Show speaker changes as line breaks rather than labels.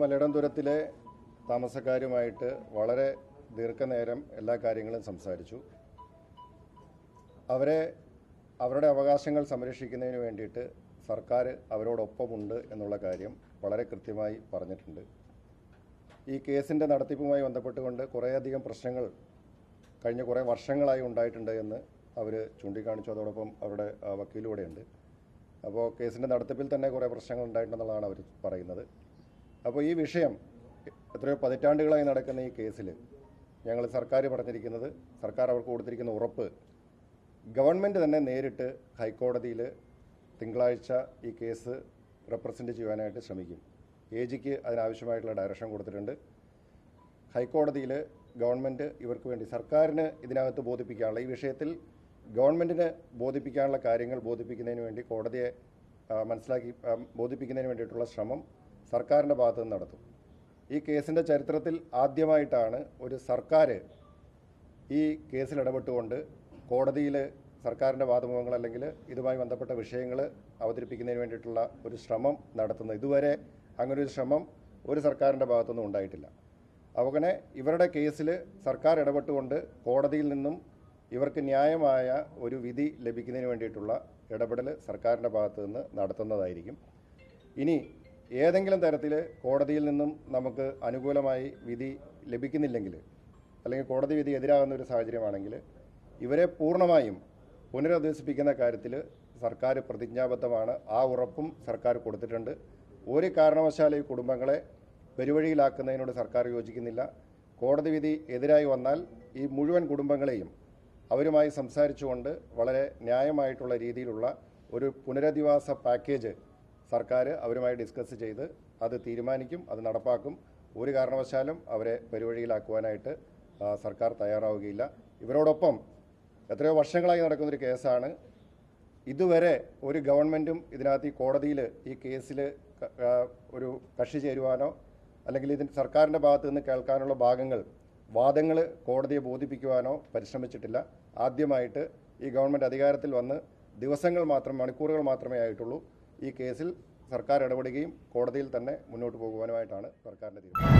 മലയിടംതുരത്തിലെ താമസക്കാരുമായിട്ട് വളരെ ദീർഘനേരം എല്ലാ കാര്യങ്ങളും സംസാരിച്ചു. അവരുടെ അവകാശങ്ങൾ സംരക്ഷിക്കുന്നതിന് വേണ്ടിയിട്ട് സർക്കാർ അവരോടൊപ്പമുണ്ട് എന്നുള്ള കാര്യം വളരെ കൃത്യമായി പറഞ്ഞിട്ടുണ്ട്. ഈ കേസിൻ്റെ നടത്തിപ്പുമായി ബന്ധപ്പെട്ടുകൊണ്ട് കുറേയധികം പ്രശ്നങ്ങൾ കഴിഞ്ഞ കുറേ വർഷങ്ങളായി ഉണ്ടായിട്ടുണ്ട് എന്ന് അവർ ചൂണ്ടിക്കാണിച്ചു. അതോടൊപ്പം അവരുടെ വക്കീലൂടെയുണ്ട്. അപ്പോൾ കേസിൻ്റെ നടത്തിപ്പിൽ തന്നെ കുറേ പ്രശ്നങ്ങൾ ഉണ്ടായിട്ടുണ്ടെന്നുള്ളതാണ് അവർ പറയുന്നത്. അപ്പോൾ ഈ വിഷയം എത്രയോ പതിറ്റാണ്ടുകളായി നടക്കുന്ന ഈ കേസിൽ ഞങ്ങൾ സർക്കാർ പറഞ്ഞിരിക്കുന്നത്, സർക്കാർ അവർക്ക് കൊടുത്തിരിക്കുന്ന ഉറപ്പ്, ഗവൺമെൻറ് തന്നെ നേരിട്ട് ഹൈക്കോടതിയിൽ തിങ്കളാഴ്ച ഈ കേസ് റെപ്രസെൻറ്റ് ചെയ്യാനായിട്ട് ശ്രമിക്കും. AGക്ക് അതിനാവശ്യമായിട്ടുള്ള ഡയറക്ഷൻ കൊടുത്തിട്ടുണ്ട്. ഹൈക്കോടതിയിൽ ഗവൺമെൻറ് ഇവർക്ക് വേണ്ടി സർക്കാരിന് ഇതിനകത്ത് ബോധിപ്പിക്കാനുള്ള, ഈ വിഷയത്തിൽ ഗവൺമെൻറ്റിന് ബോധിപ്പിക്കാനുള്ള കാര്യങ്ങൾ ബോധിപ്പിക്കുന്നതിന് വേണ്ടി കോടതിയെ ബോധിപ്പിക്കുന്നതിന് വേണ്ടിയിട്ടുള്ള ശ്രമം സർക്കാരിൻ്റെ ഭാഗത്തു നിന്ന് നടത്തും. ഈ കേസിൻ്റെ ചരിത്രത്തിൽ ആദ്യമായിട്ടാണ് ഒരു സർക്കാർ ഈ കേസിൽ ഇടപെട്ടുകൊണ്ട് കോടതിയിൽ സർക്കാരിൻ്റെ വാദമുഖങ്ങൾ അല്ലെങ്കിൽ ഇതുമായി ബന്ധപ്പെട്ട വിഷയങ്ങൾ അവതരിപ്പിക്കുന്നതിന് വേണ്ടിയിട്ടുള്ള ഒരു ശ്രമം നടത്തുന്നത്. ഇതുവരെ അങ്ങനൊരു ശ്രമം ഒരു സർക്കാരിൻ്റെ ഭാഗത്തുനിന്നും ഉണ്ടായിട്ടില്ല. അങ്ങനെ ഇവരുടെ കേസിൽ സർക്കാർ ഇടപെട്ടുകൊണ്ട് കോടതിയിൽ നിന്നും ഇവർക്ക് ന്യായമായ ഒരു വിധി ലഭിക്കുന്നതിന് വേണ്ടിയിട്ടുള്ള ഇടപെടൽ സർക്കാരിൻ്റെ ഭാഗത്തു നിന്ന് നടത്തുന്നതായിരിക്കും. ഇനി ഏതെങ്കിലും തരത്തിൽ കോടതിയിൽ നിന്നും നമുക്ക് അനുകൂലമായി വിധി ലഭിക്കുന്നില്ലെങ്കിൽ, അല്ലെങ്കിൽ കോടതി വിധി എതിരാകുന്ന ഒരു സാഹചര്യമാണെങ്കിൽ ഇവരെ പൂർണ്ണമായും പുനരധിവസിപ്പിക്കുന്ന കാര്യത്തിൽ സർക്കാർ പ്രതിജ്ഞാബദ്ധമാണ്. ആ ഉറപ്പും സർക്കാർ കൊടുത്തിട്ടുണ്ട്. ഒരു കാരണവശാലും ഈ കുടുംബങ്ങളെ പെരുവഴിയിലാക്കുന്നതിനോട് സർക്കാർ യോജിക്കുന്നില്ല. കോടതി വിധി എതിരായി വന്നാൽ ഈ മുഴുവൻ കുടുംബങ്ങളെയും അവരുമായി സംസാരിച്ചുകൊണ്ട് വളരെ ന്യായമായിട്ടുള്ള രീതിയിലുള്ള ഒരു പുനരധിവാസ പാക്കേജ് സർക്കാർ അവരുമായി ഡിസ്കസ് ചെയ്ത് അത് തീരുമാനിക്കും, അത് നടപ്പാക്കും. ഒരു കാരണവശാലും അവരെ പെരുവഴിയിലാക്കുവാനായിട്ട് സർക്കാർ തയ്യാറാവുകയില്ല. ഇവരോടൊപ്പം എത്രയോ വർഷങ്ങളായി നടക്കുന്നൊരു കേസാണ്. ഇതുവരെ ഒരു ഗവൺമെൻറ്റും ഇതിനകത്ത് ഈ കോടതിയിൽ ഈ കേസിൽ ഒരു കക്ഷി ചേരുവാനോ അല്ലെങ്കിൽ ഇതിന് സർക്കാരിൻ്റെ ഭാഗത്തു നിന്ന് കേൾക്കാനുള്ള വാദങ്ങൾ കോടതിയെ ബോധിപ്പിക്കുവാനോ പരിശ്രമിച്ചിട്ടില്ല. ആദ്യമായിട്ട് ഈ ഗവൺമെൻറ് അധികാരത്തിൽ വന്ന് മണിക്കൂറുകൾ മാത്രമേ ആയിട്ടുള്ളൂ. ഈ കേസിൽ സർക്കാർ ഇടപെടുകയും കോടതിയിൽ തന്നെ മുന്നോട്ട് പോകുവാനുമായിട്ടാണ് സർക്കാരിൻ്റെ തീരുമാനം.